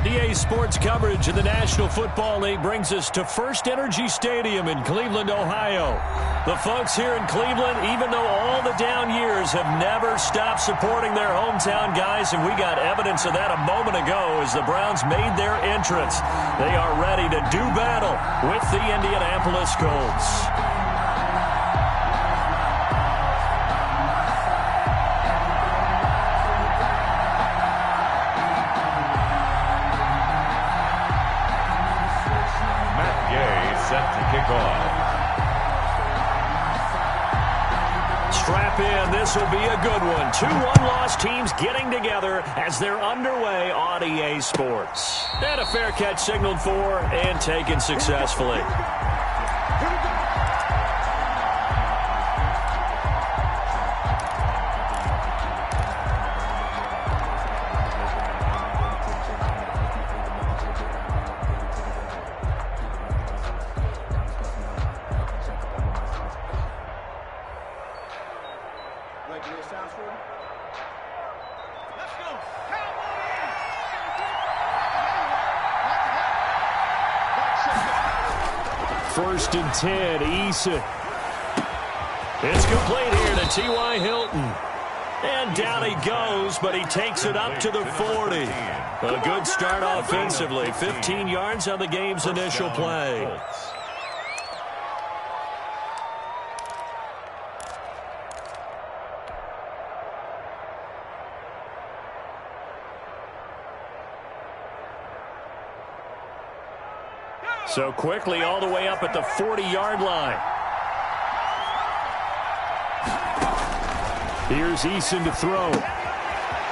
EA Sports coverage of the National Football League brings us to First Energy Stadium in Cleveland, Ohio. The folks here in Cleveland, even though all the down years, have never stopped supporting their hometown guys, and we got evidence of that a moment ago as the Browns made their entrance. They are ready to do battle with the Indianapolis Colts. Strap in. This will be a good one. Two one-loss teams getting together as they're underway on EA Sports. And a fair catch signaled for and taken successfully. First and 10, Usfl. It's complete here to T.Y. Hilton. And down he goes, but he takes it up to the 40. A good start offensively. 15 yards on the game's initial play. So quickly all the way up at the 40-yard line. Here's Usfl to throw.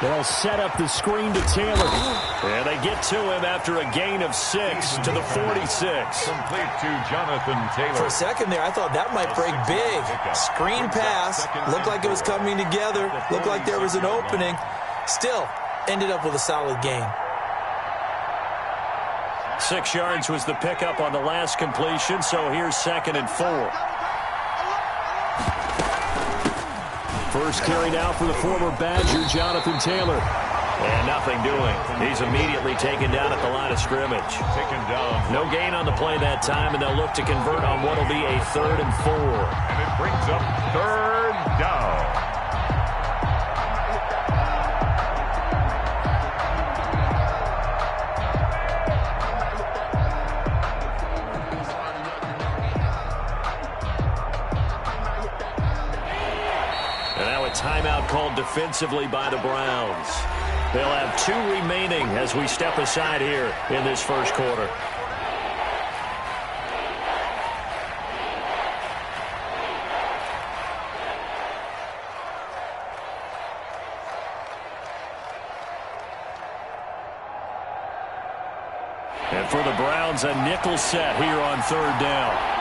They'll set up the screen to Taylor. And they get to him after a gain of 6 to the 46. Complete to Jonathan Taylor. For a second there, I thought that might break big. Screen pass. Looked like it was coming together. Looked like there was an opening. Still, ended up with a solid gain. 6 yards was the pickup on the last completion, so here's 2nd and 4. First carry now for the former Badger, Jonathan Taylor. And nothing doing. He's immediately taken down at the line of scrimmage. Taken down. No gain on the play that time, and they'll look to convert on what will be a 3rd and 4. And it brings up 3rd down. Timeout called defensively by the Browns. They'll have 2 remaining as we step aside here in this first quarter. And for the Browns, a nickel set here on 3rd down.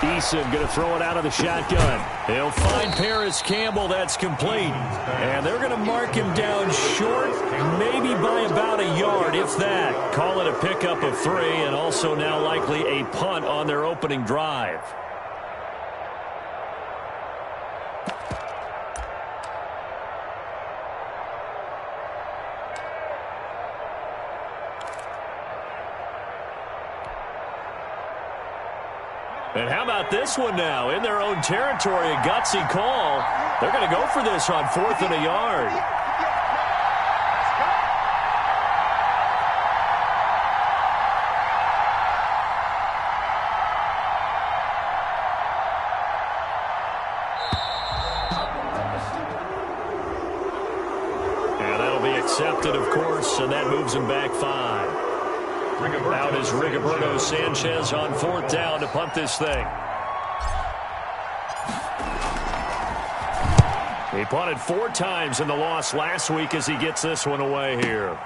Usfl going to throw it out of the shotgun. He'll find Paris Campbell. That's complete. And they're going to mark him down short, maybe by about a yard, if that. Call it a pickup of 3, and also now likely a punt on their opening drive. And how about this one now? In their own territory, a gutsy call. They're going to go for this on 4th and a yard. And that'll be accepted, of course, and that moves them back 5. Out is Rigoberto Sanchez on 4th down to punt this thing. He punted 4 times in the loss last week as he gets this one away here.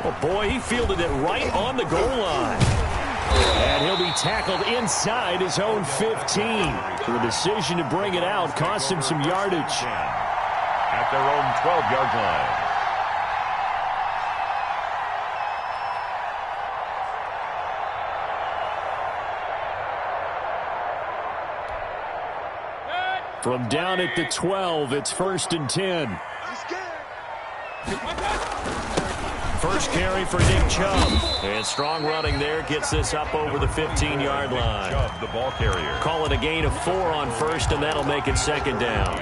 Oh, boy, he fielded it right on the goal line. And he'll be tackled inside his own 15. The decision to bring it out cost him some yardage. At their own 12-yard line. From down at the 12, it's 1st and 10. First carry for Nick Chubb. And strong running there gets this up over the 15-yard line. Chubb, the ball carrier. Call it a gain of 4 on first, and that'll make it second down.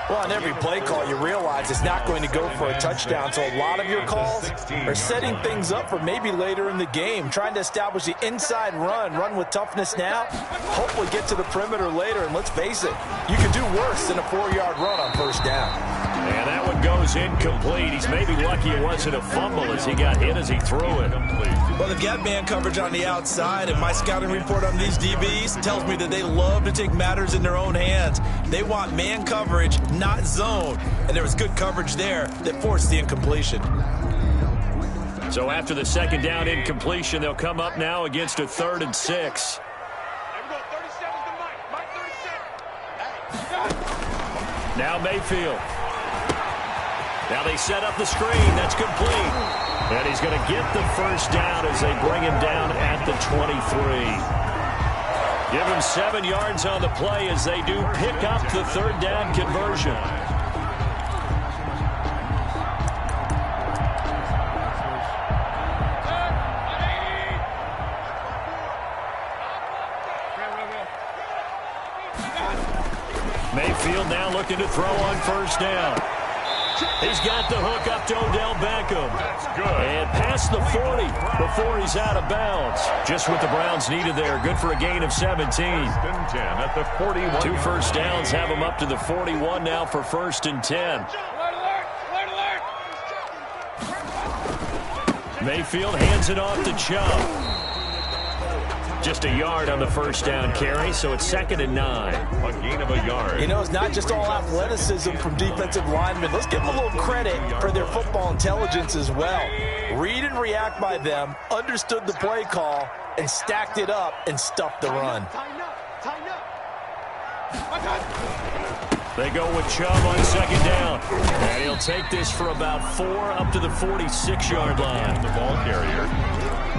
Well, on every play call, you realize it's not going to go for a touchdown, so a lot of your calls are setting things up for maybe later in the game, trying to establish the inside run with toughness now, hopefully get to the perimeter later, and let's face it, you could do worse than a 4-yard run on first down. And that one goes incomplete. He's maybe lucky it wasn't a fumble as he got hit as he threw it. Well, they've got man coverage on the outside, and my scouting report on these DBs tells me that they love to take matters in their own hands. They want man coverage, not zone. And there was good coverage there that forced the incompletion. So after the second down incompletion, they'll come up now against a 3rd and 6. Now Mayfield. Now they set up the screen. That's complete. And he's going to get the first down as they bring him down at the 23. Give him 7 yards on the play as they do pick up the 3rd down conversion. Mayfield now looking to throw on first down. He's got the hook up to Odell Beckham. That's good. And past the 40 before he's out of bounds. Just what the Browns needed there. Good for a gain of 17. 10 at the 41. 2 first downs have him up to the 41 now for 1st and 10. Mayfield hands it off to Chubb. Just a yard on the first down carry, so it's 2nd and 9. A gain of a yard. You know, it's not just all athleticism from defensive linemen. Let's give them a little credit for their football intelligence as well. Read and react by them, understood the play call, and stacked it up and stuffed the run. They go with Chubb on 2nd down. And he'll take this for about 4 up to the 46-yard line. The ball carrier.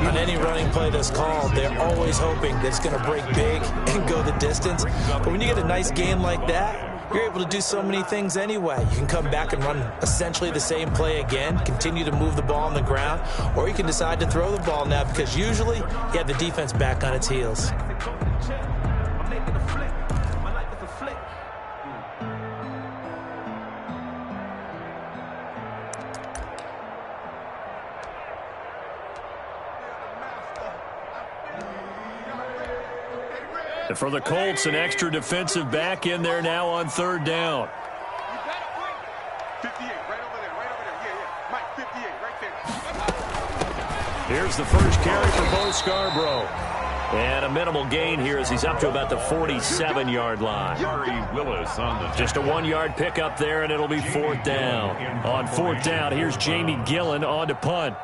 On any running play that's called, they're always hoping that it's going to break big and go the distance. But when you get a nice game like that, you're able to do so many things anyway. You can come back and run essentially the same play again, continue to move the ball on the ground, or you can decide to throw the ball now because usually you have the defense back on its heels. And for the Colts, an extra defensive back in there now on 3rd down. 58, right over there. Yeah. Mike, 58, right there. Here's the first carry for Bo Scarborough. And a minimal gain here as he's up to about the 47-yard line. Willis on the Just a 1-yard pickup there, and it'll be 4th down. On 4th down, here's Jamie Gillen on to punt.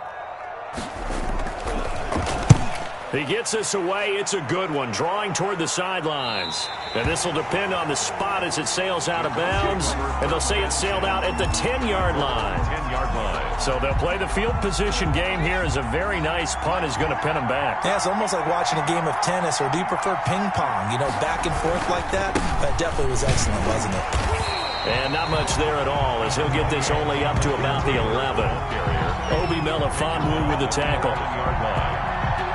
He gets this away. It's a good one, drawing toward the sidelines. And this will depend on the spot as it sails out of bounds. And they'll say it sailed out at the 10-yard line. 10-yard line. So they'll play the field position game here as a very nice punt is going to pin them back. Yeah, it's almost like watching a game of tennis, or do you prefer ping pong? You know, back and forth like that? That definitely was excellent, wasn't it? And not much there at all as he'll get this only up to about the 11. Obi Melifonwu with the tackle.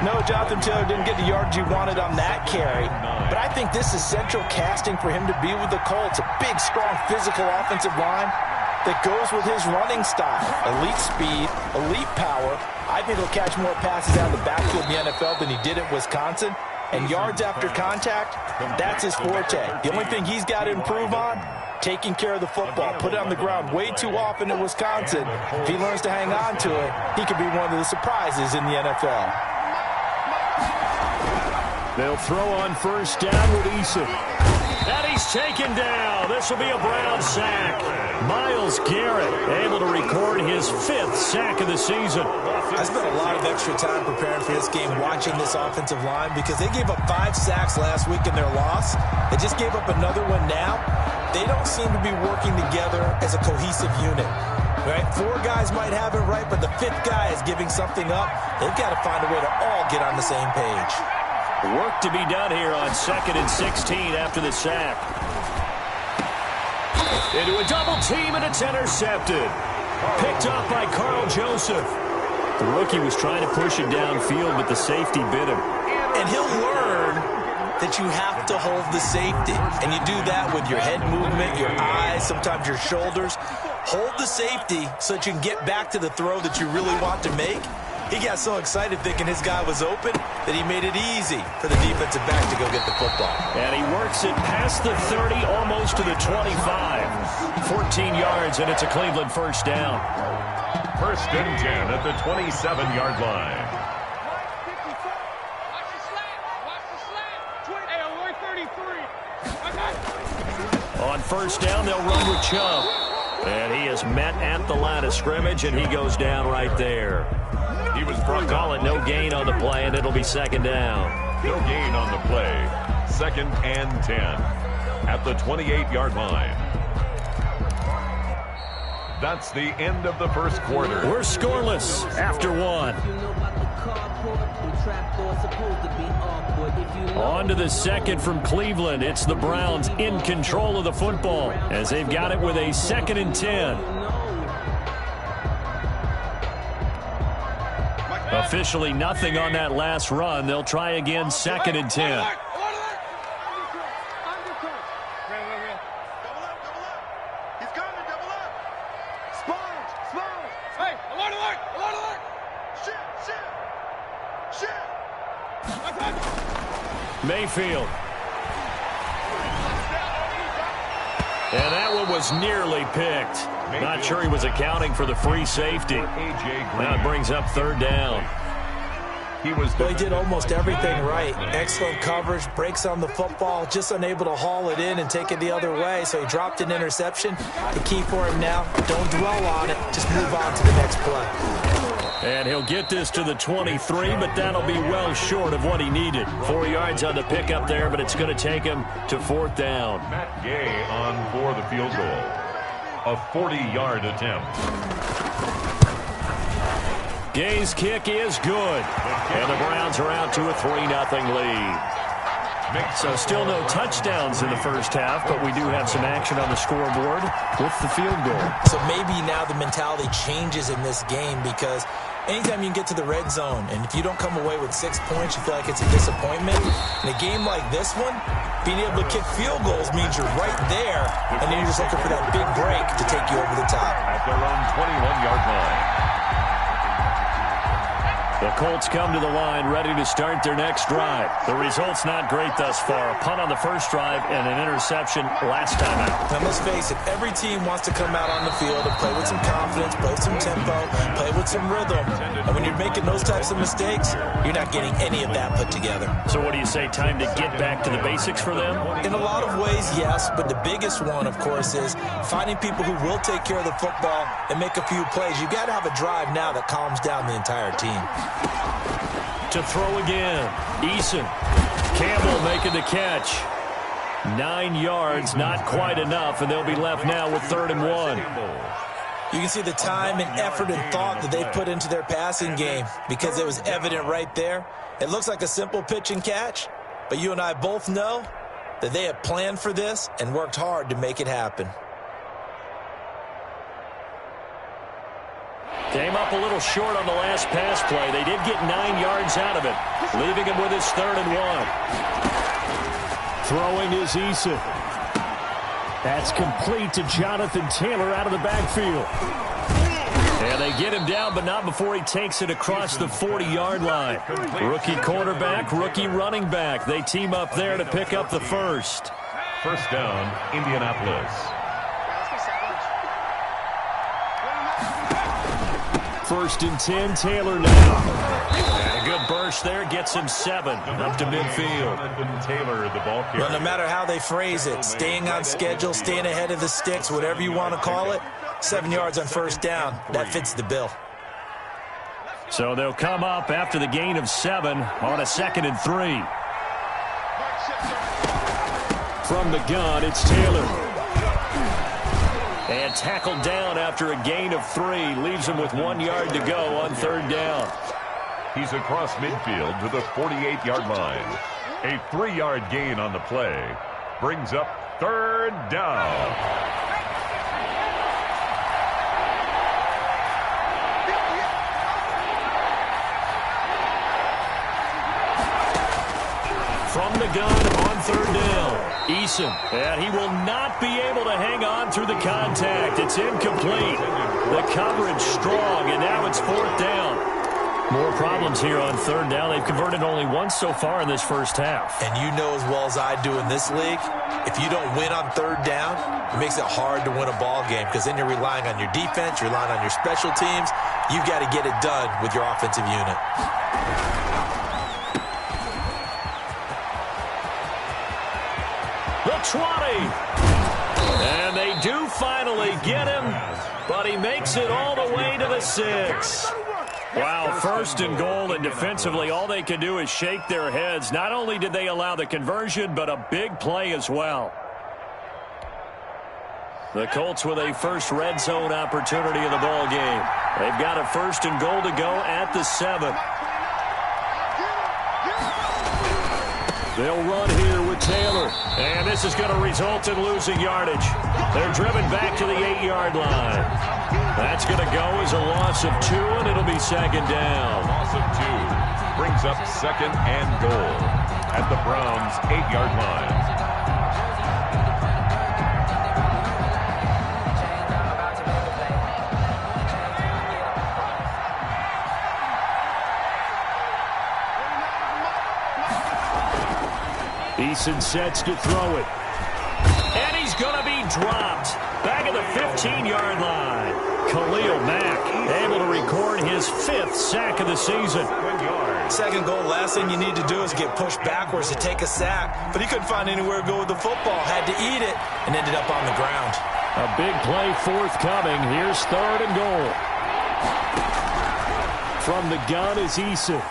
No, Jonathan Taylor didn't get the yardage he wanted on that carry. But I think this is central casting for him to be with the Colts. A big, strong, physical offensive line that goes with his running style. Elite speed, elite power. I think he'll catch more passes out of the backfield in the NFL than he did at Wisconsin. And yards after contact, that's his forte. The only thing he's got to improve on, taking care of the football. Put it on the ground way too often in Wisconsin. If he learns to hang on to it, he could be one of the surprises in the NFL. They'll throw on first down with Usfl. And he's taken down. This will be a Brown sack. Myles Garrett able to record his 5th sack of the season. I spent a lot of extra time preparing for this game watching this offensive line because they gave up 5 sacks last week in their loss. They just gave up another one now. They don't seem to be working together as a cohesive unit. Right? 4 guys might have it right, but the 5th guy is giving something up. They've got to find a way to all get on the same page. Work to be done here on 2nd and 16 after the sack. Into a double team, and it's intercepted. Picked off by Carl Joseph. The rookie was trying to push it downfield, but the safety bit him. And he'll learn that you have to hold the safety. And you do that with your head movement, your eyes, sometimes your shoulders. Hold the safety so that you can get back to the throw that you really want to make. He got so excited thinking his guy was open that he made it easy for the defensive back to go get the football. And he works it past the 30, almost to the 25. 14 yards, and it's a Cleveland first down. First and 10 at the 27-yard line. On first down, they'll run with Chubb. And he is met at the line of scrimmage, and he goes down right there. He was brought Call it no gain on the play, and it'll be second down. No gain on the play. Second and 10 at the 28-yard line. That's the end of the first quarter. We're scoreless after one. On to the second from Cleveland. It's the Browns in control of the football as they've got it with a 2nd and 10. Officially nothing on that last run. They'll try again, 2nd and 10. Mayfield. And that one was nearly picked. Not sure he was accounting for the free safety. Now it brings up 3rd down. He did almost everything right. Excellent coverage, breaks on the football, just unable to haul it in and take it the other way. So he dropped an interception. The key for him now, don't dwell on it. Just move on to the next play. And he'll get this to the 23, but that'll be well short of what he needed. 4 yards on the pickup there, but it's going to take him to 4th down. Matt Gay on for the field goal. A 40-yard attempt. Gay's kick is good. And the Browns are out to a 3-0 lead. So still no touchdowns in the first half, but we do have some action on the scoreboard with the field goal. So maybe now the mentality changes in this game because anytime you can get to the red zone, and if you don't come away with 6 points, you feel like it's a disappointment. In a game like this one, being able to kick field goals means you're right there, and then you're just looking for that big break to take you over the top. At their own 21-yard line. The Colts come to the line ready to start their next drive. The result's not great thus far. A punt on the first drive and an interception last time out. Now, let's face it, every team wants to come out on the field and play with some confidence, play with some tempo, play with some rhythm. And when you're making those types of mistakes, you're not getting any of that put together. So what do you say, time to get back to the basics for them? In a lot of ways, yes, but the biggest one, of course, is finding people who will take care of the football and make a few plays. You've got to have a drive now that calms down the entire team. To throw again, Eason. Campbell making the catch. 9 yards, not quite enough, and they'll be left now with 3rd and 1. You can see the time and effort and thought that they put into their passing game because it was evident right there. It looks like a simple pitch and catch, but you and I both know that they have planned for this and worked hard to make it happen. Came up a little short on the last pass play. They did get 9 yards out of it, leaving him with his 3rd and 1. Throwing is Eason. That's complete to Jonathan Taylor out of the backfield. And they get him down, but not before he takes it across the 40-yard line. Rookie quarterback, rookie running back. They team up there to pick up the first. First down, Indianapolis. First and 10, Taylor now. And a good burst there, gets him 7 up to midfield. Taylor, the ball carrier. Well, no matter how they phrase it, staying on schedule, staying ahead of the sticks, whatever you want to call it, 7 yards on first down, that fits the bill. So they'll come up after the gain of 7 on a 2nd and 3. From the gun, it's Taylor. And tackled down after a gain of 3. Leaves him with 1 yard to go on 3rd down. He's across midfield to the 48-yard line. A 3-yard gain on the play brings up 3rd down. from the gun on third down. Eason, and he will not be able to hang on through the contact. It's incomplete. The coverage strong, and now it's fourth down. More problems here on third down. They've converted only once so far in this first half. And you know as well as I do in this league, if you don't win on third down, it makes it hard to win a ball game because then you're relying on your defense, you're relying on your special teams. You've got to get it done with your offensive unit. The 20. And they do finally get him, but he makes it all the way to the 6. Wow, first and goal, and defensively all they can do is shake their heads. Not only did they allow the conversion, but a big play as well. The Colts with a first red zone opportunity in the ball game. They've got a first and goal to go at the 7. They'll run here with Taylor, and this is going to result in losing yardage. They're driven back to the 8-yard line. That's going to go as a loss of 2, and it'll be second down. Loss of 2 brings up second and goal at the Browns' 8-yard line. Eason sets to throw it. And he's going to be dropped. Back at the 15-yard line. Khalil Mack able to record his 5th sack of the season. Second goal, last thing you need to do is get pushed backwards to take a sack. But he couldn't find anywhere to go with the football. Had to eat it and ended up on the ground. A big play forthcoming. Here's third and goal. From the gun is Usfl.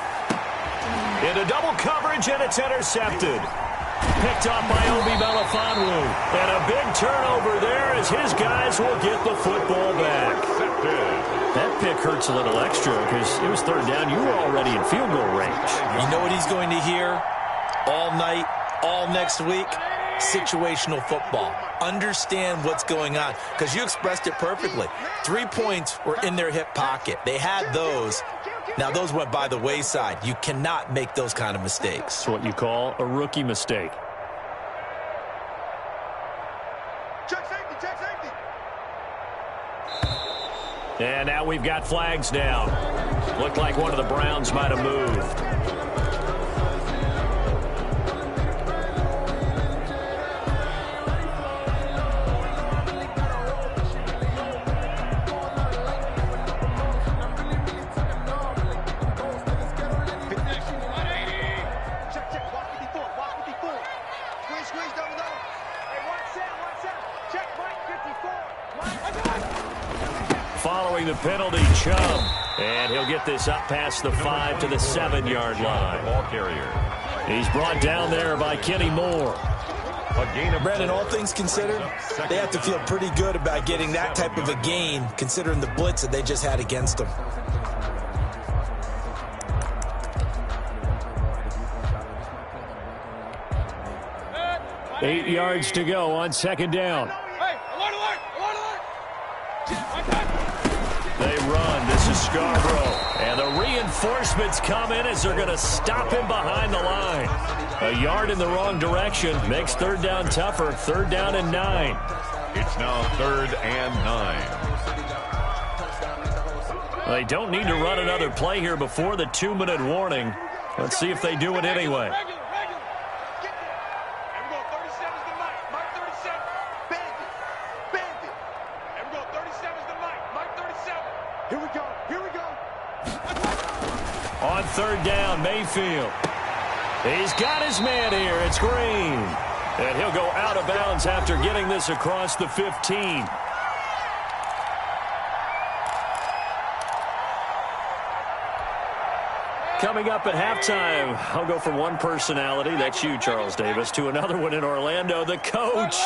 Into double coverage, and it's intercepted. Picked up by Obi Melifonwu. And a big turnover there as his guys will get the football back. That pick hurts a little extra because it was third down. You were already in field goal range. You know what he's going to hear all night, all next week? Situational football. Understand what's going on because you expressed it perfectly. 3 points were in their hip pocket. They had those. Now, those went by the wayside. You cannot make those kind of mistakes. It's what you call a rookie mistake. Check safety, check safety. And now we've got flags down. Looked like one of the Browns might have moved. Following the penalty, Chubb. And he'll get this up past the 5 to the 7-yard line. Ball carrier. He's brought down there by Kenny Moore. A gain of Brandon, all things considered, they have to feel pretty good about getting that type of a gain considering the blitz that they just had against them. Eight yards to go on second down. They run. This is Scarborough. And the reinforcements come in as they're going to stop him behind the line. A yard in the wrong direction makes third down tougher. Third down and 9. It's now third and 9. They don't need to run another play here before the 2-minute warning. Let's see if they do it anyway. On third down, Mayfield. He's got his man here. It's Green. And he'll go out of bounds after getting this across the 15. Coming up at halftime, I'll go from one personality, that's you, Charles Davis, to another one in Orlando, the coach.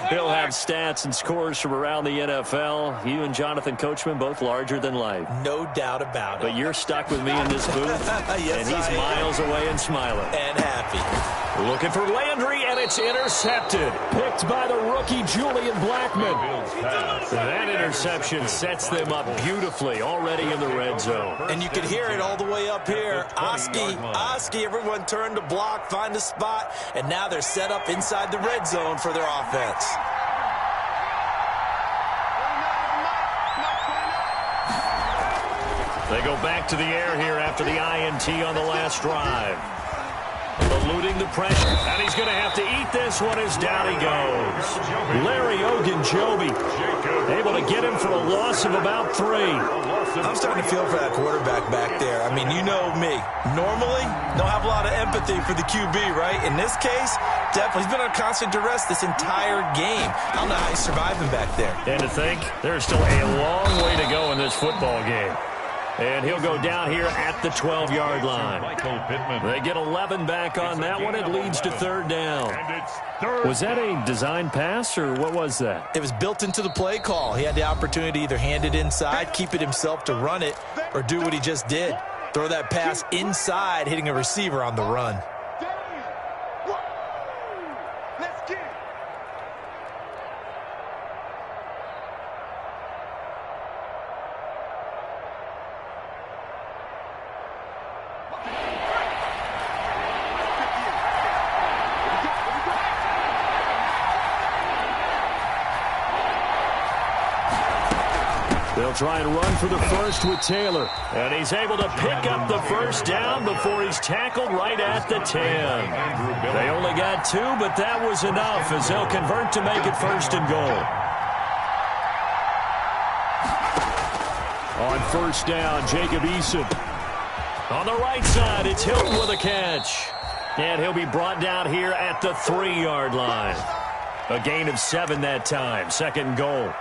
He'll have stats and scores from around the NFL. You and Jonathan Coachman, both larger than life. No doubt about it. But you're stuck with me in this booth, Yes, and he's miles away and smiling. And happy. heavy. Looking for Landry, and it's intercepted. Picked by the rookie, Julian Blackman. That interception sets them up beautifully already in the red zone. And you can hear it all the way up here. Oski, everyone turned to block, find a spot, and now they're set up inside the red zone for their offense. They go back to the air here after the INT on the last drive. Eluding the pressure, and he's going to have to eat this one as down he goes. Larry Ogunjobi able to get him for a loss of about 3. I'm starting to feel for that quarterback back there. I mean, you know me. Normally, don't have a lot of empathy for the QB, right? In this case, definitely. He's been under constant duress this entire game. I don't know how he's surviving back there. And to think, there's still a long way to go in this football game. And he'll go down here at the 12-yard line. They get 11 back on that one. It leads to 3rd down. Was that a design pass, or what was that? It was built into the play call. He had the opportunity to either hand it inside, keep it himself to run it, or do what he just did. Throw that pass inside, hitting a receiver on the run. They'll try and run for the first with Taylor. And he's able to pick up the first down before he's tackled right at the 10. They only got 2, but that was enough as they'll convert to make it 1st and goal. On 1st down, Jacob Eason. On the right side, it's Hilton with a catch. And he'll be brought down here at the 3-yard line. A gain of 7 that time, 2nd and goal.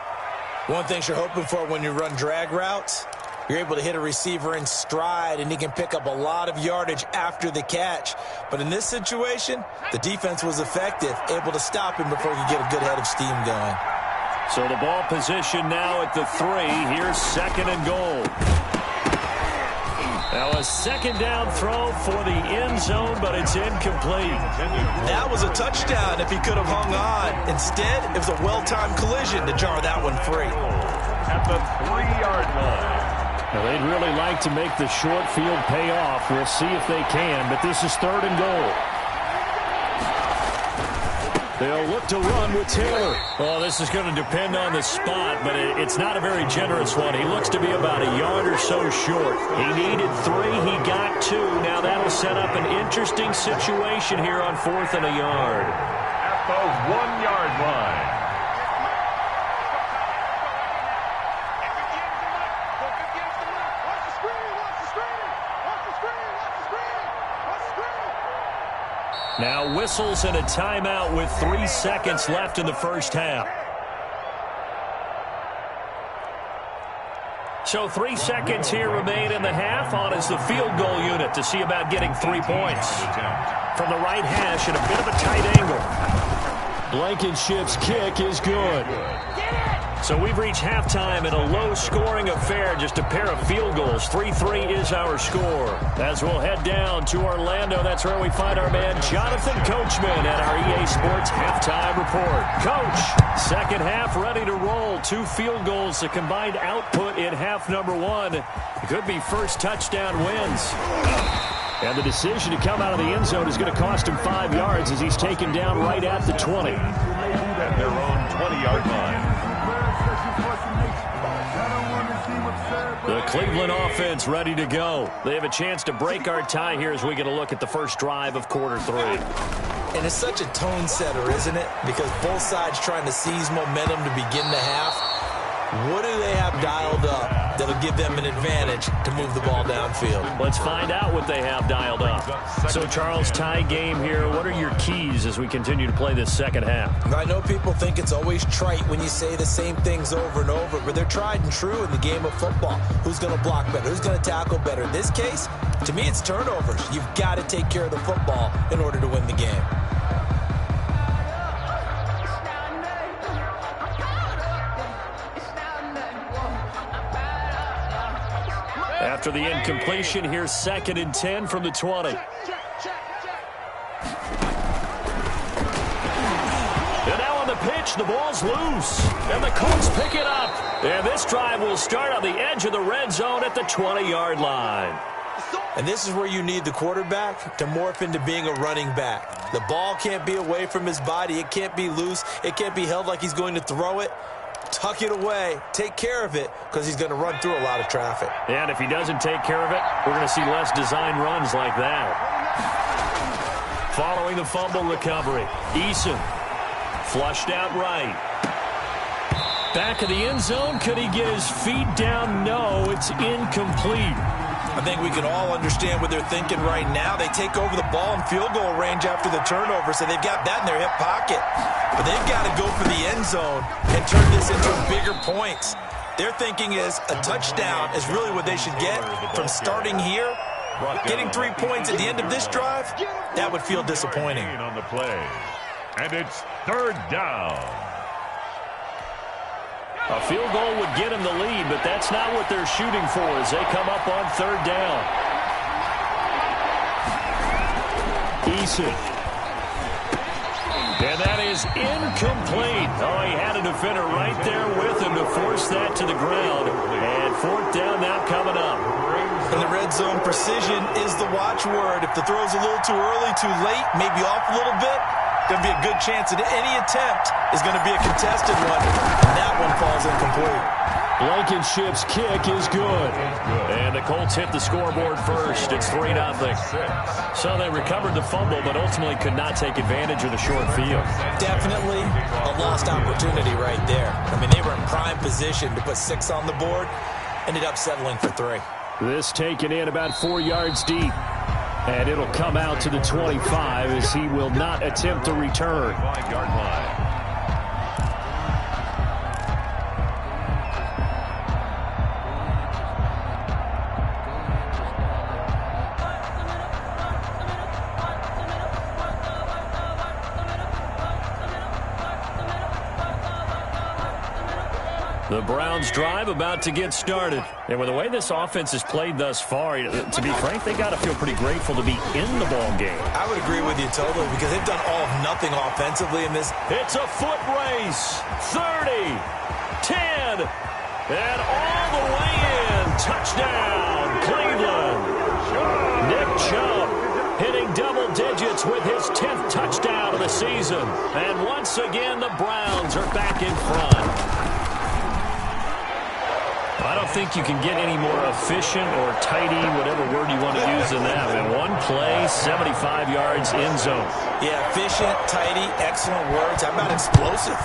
One thing you're hoping for when you run drag routes, you're able to hit a receiver in stride, and he can pick up a lot of yardage after the catch. But in this situation, the defense was effective, able to stop him before he could get a good head of steam going. So the ball position now at the 3. Here's 2nd and goal. Now a 2nd down throw for the end zone, but it's incomplete. That was a touchdown if he could have hung on. Instead, it was a well-timed collision to jar that one free. At the 3-yard line. Now they'd really like to make the short field pay off. We'll see if they can, but this is 3rd and goal. They'll look to run with Taylor. Well, this is going to depend on the spot, but it's not a very generous one. He looks to be about a yard or so short. He needed 3. He got 2. Now that'll set up an interesting situation here on 4th and a yard. At the 1-yard line. Now whistles and a timeout with 3 seconds left in the first half. So 3 seconds here remain in the half. On is the field goal unit to see about getting 3 points. From the right hash at a bit of a tight angle. Blankenship's kick is good. So we've reached halftime in a low-scoring affair, just a pair of field goals. 3-3 is our score. As we'll head down to Orlando, that's where we find our man Jonathan Coachman at our EA Sports Halftime Report. Coach, second half ready to roll. 2 field goals, the combined output in half number 1. It could be first touchdown wins. And the decision to come out of the end zone is going to cost him 5 yards as he's taken down right at the 20. At their own 20-yard line. The Cleveland offense ready to go. They have a chance to break our tie here as we get a look at the first drive of quarter 3. And it's such a tone setter, isn't it? Because both sides trying to seize momentum to begin the half. What do they have dialed up that'll give them an advantage to move the ball downfield? Let's find out what they have dialed up. So, Charles, tie game here. What are your keys as we continue to play this second half? I know people think it's always trite when you say the same things over and over, but they're tried and true in the game of football. Who's going to block better? Who's going to tackle better? In this case, to me, it's turnovers. You've got to take care of the football in order to win the game. After the incompletion, here's 2nd and 10 from the 20. catch. The ball's loose. And the Colts pick it up. And this drive will start on the edge of the red zone at the 20-yard line. And this is where you need the quarterback to morph into being a running back. The ball can't be away from his body. It can't be loose. It can't be held like he's going to throw it. Tuck it away. Take care of it because he's going to run through a lot of traffic. And if he doesn't take care of it, we're going to see less design runs like that. Following the fumble recovery, Eason flushed out right. Back of the end zone. Could he get his feet down? No, it's incomplete. I think we can all understand what they're thinking right now. They take over the ball in field goal range after the turnover, so they've got that in their hip pocket. But they've got to go for the end zone and turn this into bigger points. Their thinking is a touchdown is really what they should get from starting here. Getting 3 points at the end of this drive, that would feel disappointing. On the play. And it's third down. A field goal would get him the lead, but that's not what they're shooting for as they come up on third down. Eason. And that is incomplete. Oh, he had a defender right there with him to force that to the ground. And fourth down now coming up. In the red zone, precision is the watchword. If the throw's a little too early, too late, maybe off a little bit, going to be a good chance that any attempt is going to be a contested one, and that one falls incomplete. Blankenship's kick is good. And the Colts hit the scoreboard first. It's 3-0. So they recovered the fumble, but ultimately could not take advantage of the short field. Definitely a lost opportunity right there. I mean, they were in prime position to put 6 on the board, ended up settling for 3. This taken in about 4 yards deep. And it'll come out to the 25 as he will not attempt to return. 5-yard line. The Browns drive about to get started. And with the way this offense has played thus far, to be frank, they got to feel pretty grateful to be in the ball game. I would agree with you totally because they've done all of nothing offensively in this. It's a foot race. 30, 10, and all the way in. Touchdown, Cleveland. Nick Chubb hitting double digits with his 10th touchdown of the season. And once again, the Browns are back in front. I don't think you can get any more efficient or tidy, whatever word you want to use in that. And one play, 75 yards in zone. Yeah, efficient, tidy, excellent words. How about explosive?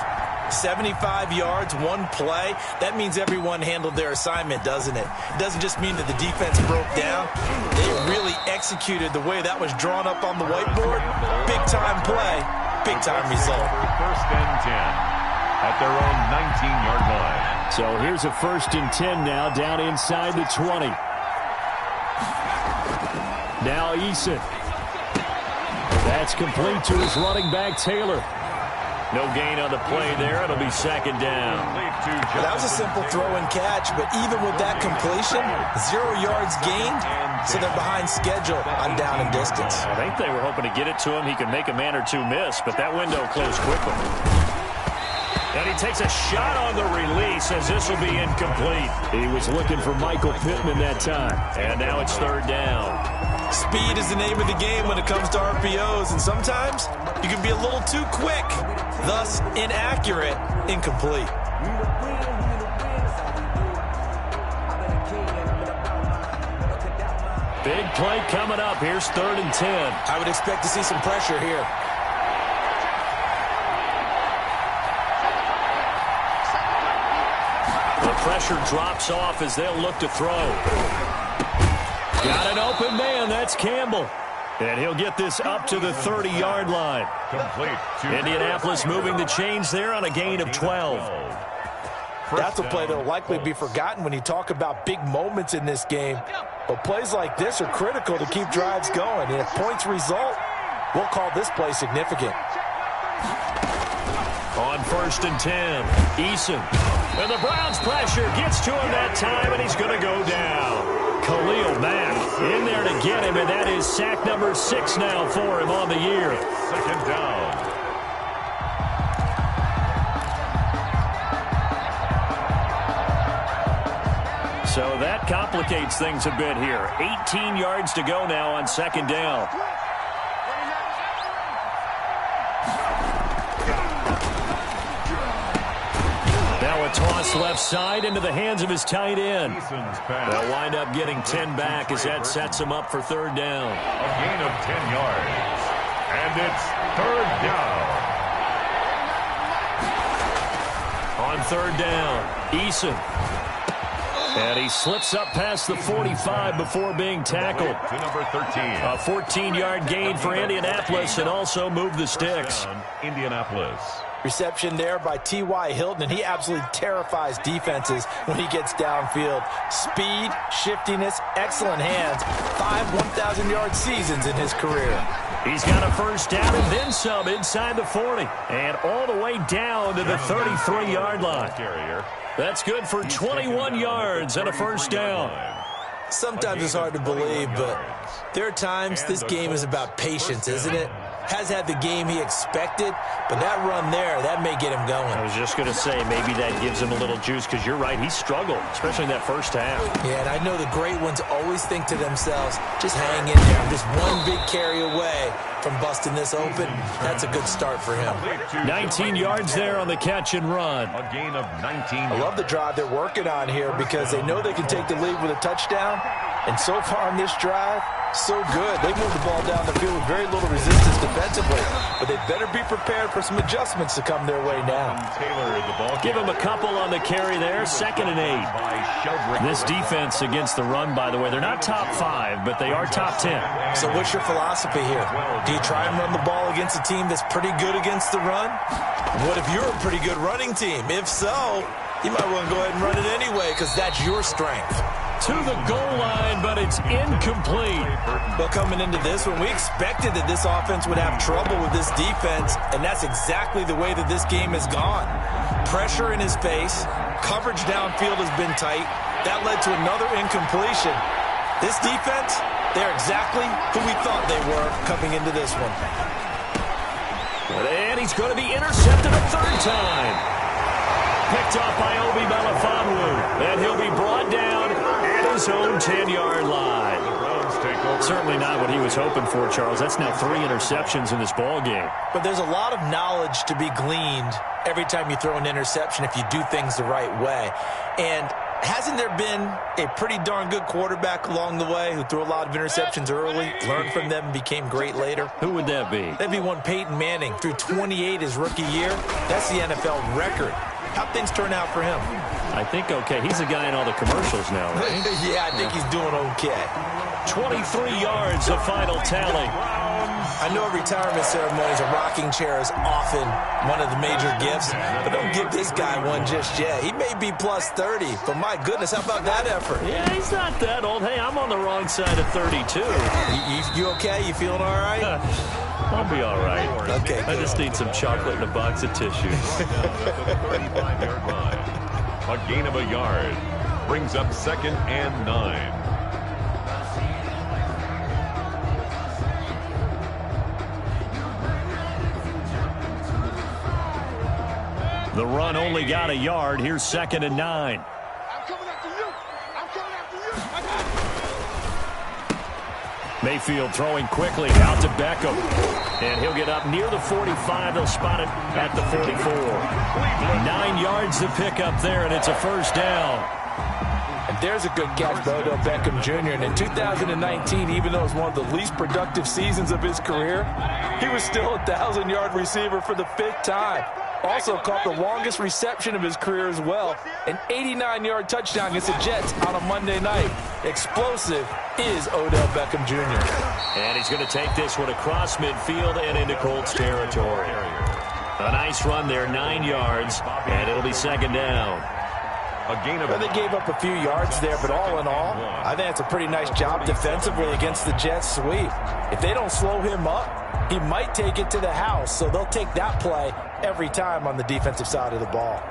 75 yards, one play. That means everyone handled their assignment, doesn't it? It doesn't just mean that the defense broke down. They really executed the way that was drawn up on the whiteboard. Big-time play, big-time result. First and 10 at their own 19-yard line. So here's a 1st and 10 now, down inside the 20. Now Eason. That's complete to his running back, Taylor. No gain on the play there. It'll be 2nd down. Well, that was a simple throw and catch, but even with that completion, 0 yards gained, so they're behind schedule on down and distance. I think they were hoping to get it to him. He could make a man or two miss, but that window closed quickly. And he takes a shot on the release as this will be incomplete. He was looking for Michael Pittman that time. And now it's 3rd down. Speed is the name of the game when it comes to RPOs, and sometimes you can be a little too quick, thus inaccurate, incomplete. Big play coming up. Here's 3rd and 10. I would expect to see some pressure here. The pressure drops off as they'll look to throw. Got an open man. That's Campbell. And he'll get this up to the 30-yard line. Complete. Indianapolis moving the chains there on a gain of 12. That's a play that will likely be forgotten when you talk about big moments in this game. But plays like this are critical to keep drives going. And if points result, we'll call this play significant. On 1st and 10, Eason. And the Browns pressure gets to him that time, and he's going to go down. Khalil Mack in there to get him, and that is sack number 6 now for him on the year. 2nd down. So that complicates things a bit here. 18 yards to go now on second down. Now a toss left side into the hands of his tight end. They'll wind up getting 10 back as that sets him up for third down. A gain of 10 yards. And it's third down. On third down, Usfl. And he slips up past the 45 before being tackled. To number 13. A 14-yard gain for Indianapolis and also moved the sticks. Indianapolis. Reception there by T.Y. Hilton, and he absolutely terrifies defenses when he gets downfield. Speed, shiftiness, excellent hands. 5 1,000-yard seasons in his career. He's got a first down and then some inside the 40. And all the way down to the 33-yard line. That's good for 21 yards and a first down. Sometimes it's hard to believe, but there are times this game is about patience, isn't it? Has had the game he expected, but that run there, that may get him going. I was just going to say, maybe that gives him a little juice, because you're right, he struggled, especially in that first half. Yeah, and I know the great ones always think to themselves, just hang in there. I'm just one big carry away from busting this open. That's a good start for him. 19 yards there on the catch and run. A gain of 19. I love the drive they're working on here because they know they can take the lead with a touchdown. And so far on this drive, so good. They move the ball down the field with very little resistance defensively. But they better be prepared for some adjustments to come their way now. Give him a couple on the carry there. 2nd and 8. This defense against the run, by the way, they're not top 5, but they are top 10. So what's your philosophy here? Do you try and run the ball against a team that's pretty good against the run? What if you're a pretty good running team? If so, you might want to go ahead and run it anyway because that's your strength. To the goal line, but it's incomplete. Well, coming into this one, we expected that this offense would have trouble with this defense, and that's exactly the way that this game has gone. Pressure in his face, coverage downfield has been tight. That led to another incompletion. This defense, they're exactly who we thought they were coming into this one. And he's going to be intercepted a third time. Picked off by Obi Melifonwu, and he'll be brought down at his own 10-yard line. Certainly not what he was hoping for, Charles. That's now 3 interceptions in this ball game. But there's a lot of knowledge to be gleaned every time you throw an interception if you do things the right way. And hasn't there been a pretty darn good quarterback along the way who threw a lot of interceptions early, learned from them, and became great later? Who would that be? That'd be one Peyton Manning. Threw 28 his rookie year. That's the NFL record. How'd things turn out for him? I think okay. He's a guy in all the commercials now, right? Yeah, I think he's doing okay. 23 yards, the final tally. I know retirement ceremonies, a rocking chair is often one of the major gifts, but don't give this guy one just yet. He may be plus 30, but my goodness, how about that effort? Yeah, he's not that old. Hey, I'm on the wrong side of 32. You okay? You feeling all right? I'll be all right. Okay, I just need some chocolate and a box of tissues. A gain of a yard brings up 2nd and 9. The run only got a yard. Here's 2nd and 9. I'm coming after you. I'm coming after you. Mayfield throwing quickly out to Beckham. And he'll get up near the 45. They'll spot it at the 44. 9 yards to pick up there, and it's a first down. And there's a good catch by Odell Beckham Jr. And in 2019, even though it was one of the least productive seasons of his career, he was still a 1,000-yard receiver for the 5th time. Also caught the longest reception of his career as well. An 89-yard touchdown against the Jets on a Monday night. Explosive is Odell Beckham Jr. And he's going to take this one across midfield and into Colts territory. A nice run there, 9 yards, and it'll be 2nd down. Well, they gave up a few yards there, but all in all, I think it's a pretty nice job defensively against the Jets sweep. If they don't slow him up, he might take it to the house, so they'll take that play every time on the defensive side of the ball.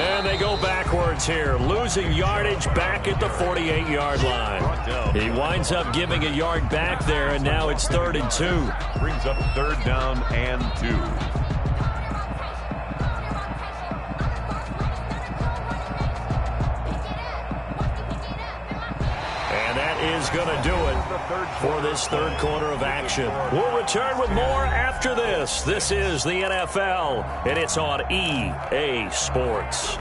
And they go backwards. yards here. Losing yardage back at the 48-yard line. He winds up giving a yard back there, and now it's 3rd and 2. Brings up 3rd down and 2. Is going to do it for this 3rd quarter of action. We'll return with more after this. This is the NFL, and it's on EA Sports.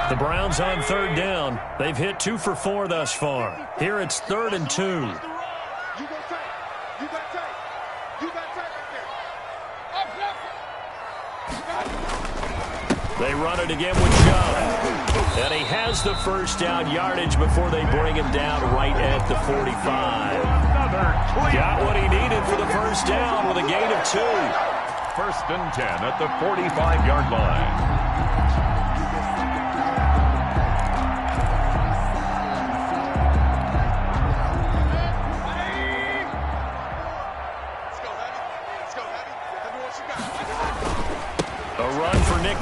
The Browns on 3rd down. They've hit 2 for 4 thus far. Here it's 3rd and 2. They run it again with Chubb. And he has the first down yardage before they bring him down right at the 45. Got what he needed for the first down with a gain of 2. 1st and 10 at the 45-yard line.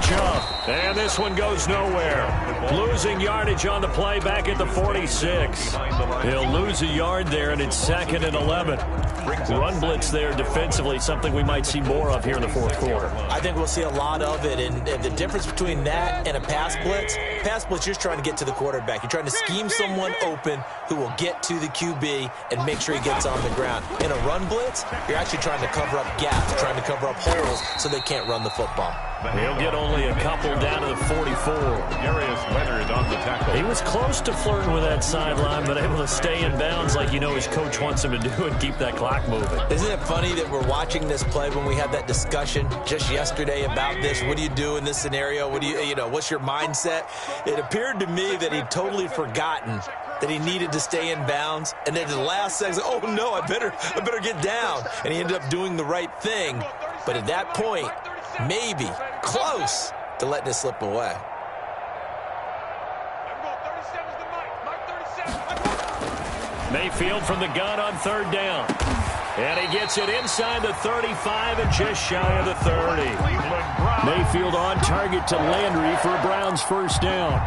Chubb. And this one goes nowhere. Losing yardage on the play back at the 46. He'll lose a yard there, and it's 2nd and 11. Run blitz there defensively, something we might see more of here in the 4th quarter. I think we'll see a lot of it, and the difference between that and a pass blitz, you're just trying to get to the quarterback. You're trying to scheme someone open who will get to the QB and make sure he gets on the ground. In a run blitz, you're actually trying to cover up gaps, trying to cover up holes so they can't run the football. He'll get only a couple down to the 44. Darius Leonard on the tackle. He was close to flirting with that sideline, but able to stay in bounds like his coach wants him to do and keep that clock moving. Isn't it funny that we're watching this play when we had that discussion just yesterday about this? What do you do in this scenario? What do what's your mindset? It appeared to me that he'd totally forgotten that he needed to stay in bounds, and then at the last second, oh no, I better get down. And he ended up doing the right thing. But at that point, maybe close to letting it slip away. Mayfield from the gun on 3rd down. And he gets it inside the 35 and just shy of the 30. Mayfield on target to Landry for a Browns first down.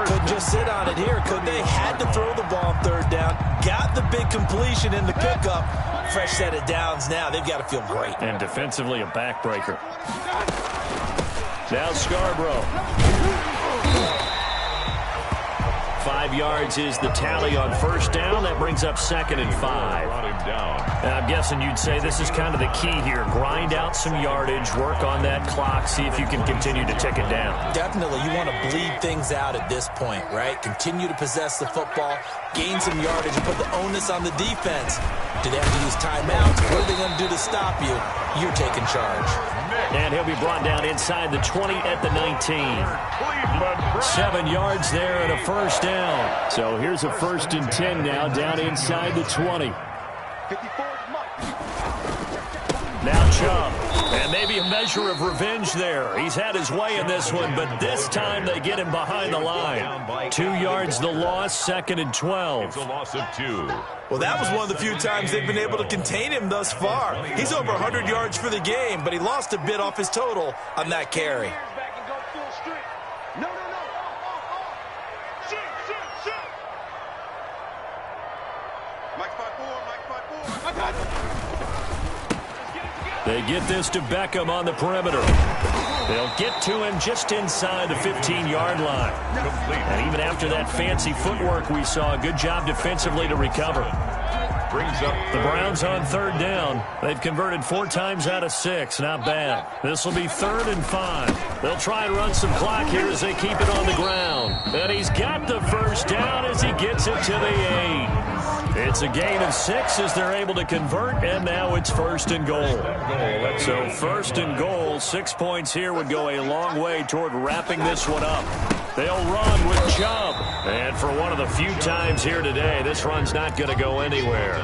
Couldn't just sit on it here, could they? Had to throw the ball on 3rd down. Got the big completion in the pickup. Fresh set of downs now. They've got to feel great. And defensively a backbreaker. Now Scarborough. 5 yards is the tally on first down. That brings up 2nd and 5. I'm guessing you'd say this is kind of the key here. Grind out some yardage, work on that clock, see if you can continue to tick it down. Definitely. You want to bleed things out at this point, right? Continue to possess the football, gain some yardage, and put the onus on the defense. Do they have to use timeouts? What are they going to do to stop you? You're taking charge. And he'll be brought down inside the 20 at the 19. 7 yards there and a first down. So here's a 1st and 10 now down inside the 20. Now Chubb. And maybe a measure of revenge there. He's had his way in this one, but this time they get him behind the line. 2 yards the loss, 2nd and 12. It's a loss of 2. Well, that was one of the few times they've been able to contain him thus far. He's over 100 yards for the game, but he lost a bit off his total on that carry. They get this to Beckham on the perimeter. They'll get to him just inside the 15-yard line. And even after that fancy footwork we saw, good job defensively to recover. Brings up the Browns on 3rd down. They've converted 4 times out of 6. Not bad. This will be 3rd and 5. They'll try and run some clock here as they keep it on the ground. And he's got the first down as he gets it to the 8. It's a gain of 6 as they're able to convert, and now it's 1st and goal. So 1st and goal, 6 points here would go a long way toward wrapping this one up. They'll run with Chubb. And for one of the few times here today, this run's not going to go anywhere.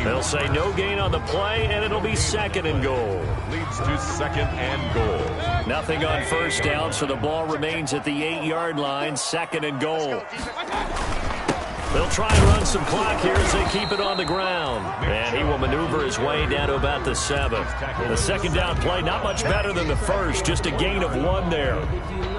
They'll say no gain on the play, and it'll be 2nd and goal. Leads to 2nd and goal. Nothing on first down, so the ball remains at the 8-yard line, 2nd and goal. They'll try and run some clock here as they keep it on the ground. And he will maneuver his way down to about the 7. The second down play, not much better than the first, just a gain of 1 there.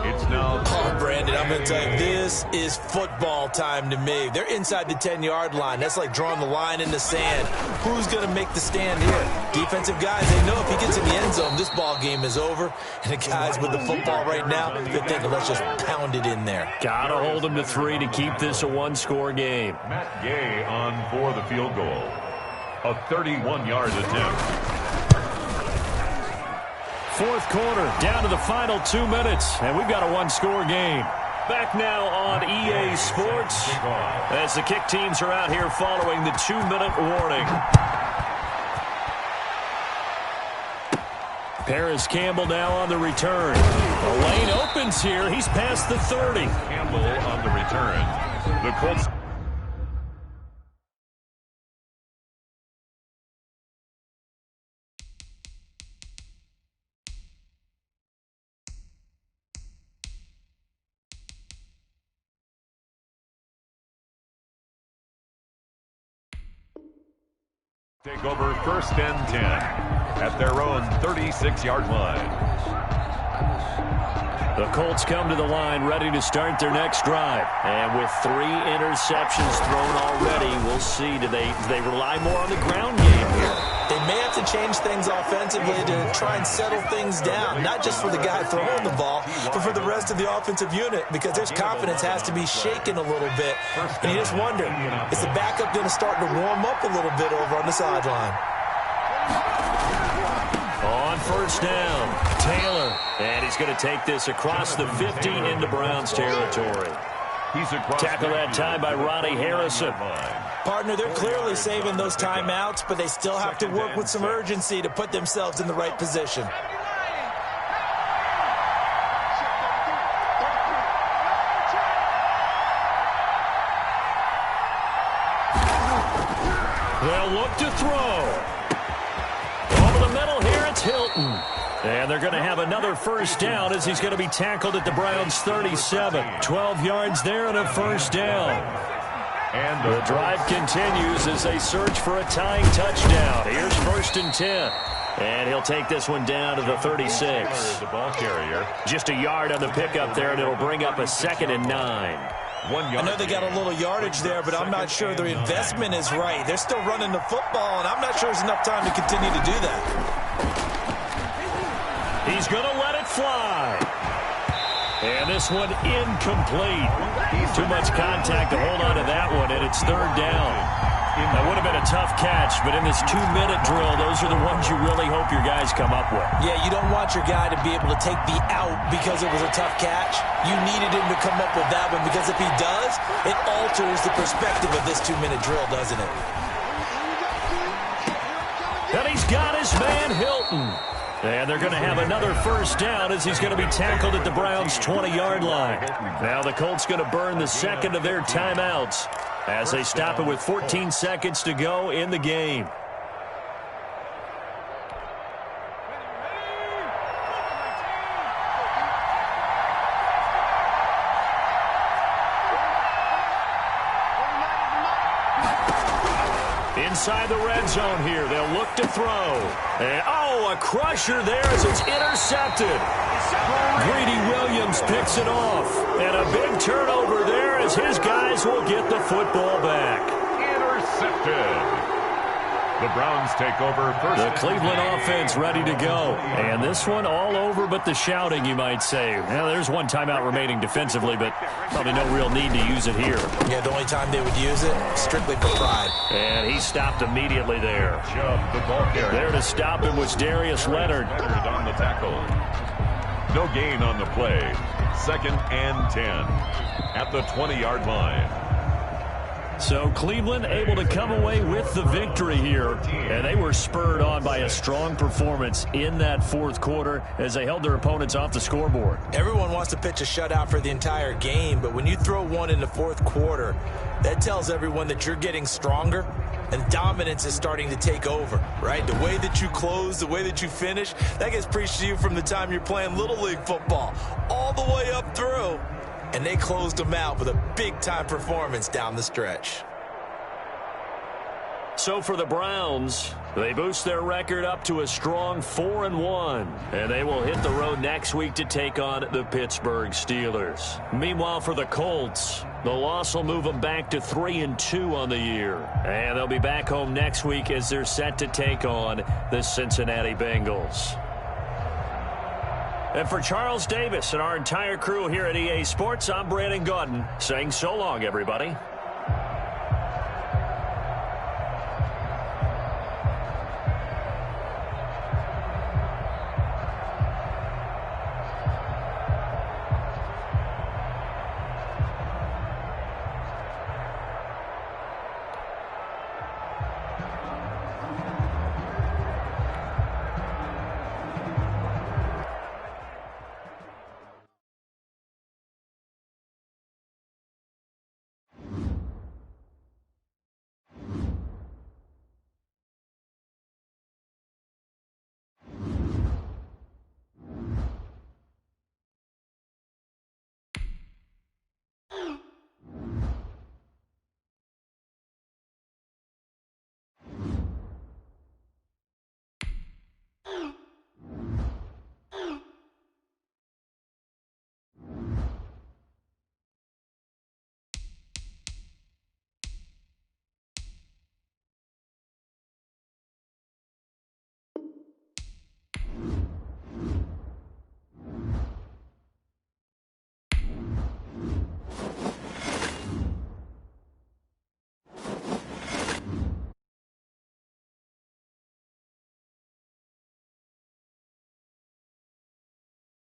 It's now... Oh, Brandon, I'm going to tell you, this is football time to me. They're inside the 10-yard line. That's like drawing the line in the sand. Who's going to make the stand here? Defensive guys, they know if he gets in the end zone, this ball game is over. And the guys with the football right now, they're thinking, let's just pound it in there. Got to hold him to 3 to keep this a one-score game. Matt Gay on for the field goal. A 31-yard attempt. Fourth quarter, down to the final 2 minutes, and we've got a one-score game. Back now on EA Sports as the kick teams are out here following the 2-minute warning. Paris Campbell now on the return. The lane opens here. He's past the 30. Campbell on the return. The Colts... take over first and 10 at their own 36-yard line. The Colts come to the line ready to start their next drive. And with 3 interceptions thrown already, we'll see. Do they rely more on the ground game here? They may have to change things offensively to try and settle things down, not just for the guy throwing the ball, but for the rest of the offensive unit, because their confidence has to be shaken a little bit. And you just wonder, is the backup going to start to warm up a little bit over on the sideline? On first down, Taylor. And he's going to take this across the 50 into Browns territory. Tackle that time by Ronnie Harrison. Partner, they're clearly saving those timeouts, but they still have to work with some urgency to put themselves in the right position. They'll look to throw. Over the middle here, it's Hilton. And they're going to have another first down as he's going to be tackled at the Browns' 37. 12 yards there and a first down. And the drive continues as they search for a tying touchdown. Here's first and 10. And he'll take this one down to the 36. The ball carrier. Just a yard on the pickup there, and it'll bring up a 2nd and 9. I know they got a little yardage there, but I'm not sure their investment is right. They're still running the football, and I'm not sure there's enough time to continue to do that. He's going to let it fly. And this one incomplete. Too much contact to hold on to that one, and it's 3rd down. That would have been a tough catch, but in this 2-minute drill, those are the ones you really hope your guys come up with. Yeah, you don't want your guy to be able to take the out because it was a tough catch. You needed him to come up with that one, because if he does, it alters the perspective of this 2-minute drill, doesn't it? And he's got his man, Hilton. And they're going to have another first down as he's going to be tackled at the Browns' 20-yard line. Now the Colts going to burn the second of their timeouts as they stop it with 14 seconds to go in the game. Inside the red zone here, they'll look to throw. And, a crusher there as it's intercepted. Greedy Williams picks it off. And a big turnover there as his guys will get the football back. Intercepted. The Browns take over first. The Cleveland offense ready to go. And this one all over but the shouting, you might say. Well, there's one timeout remaining defensively, but probably no real need to use it here. Yeah, the only time they would use it, strictly for pride. And he stopped immediately there. Chubb, the ball carrier. There to stop him was Darius Leonard. Leonard on the tackle. No gain on the play. 2nd and 10 at the 20-yard line. So Cleveland able to come away with the victory here, and they were spurred on by a strong performance in that fourth quarter as they held their opponents off the scoreboard. Everyone wants to pitch a shutout for the entire game, but when you throw one in the fourth quarter, that tells everyone that you're getting stronger and dominance is starting to take over, right? The way that you close, the way that you finish, that gets preached to you from the time you're playing Little League football all the way up through. and they closed them out with a big-time performance down the stretch. So for the Browns, they boost their record up to a strong 4-1, and they will hit the road next week to take on the Pittsburgh Steelers. Meanwhile, for the Colts, the loss will move them back to 3-2 on the year, and they'll be back home next week as they're set to take on the Cincinnati Bengals. And for Charles Davis and our entire crew here at EA Sports, I'm Brandon Gaudin saying so long, everybody.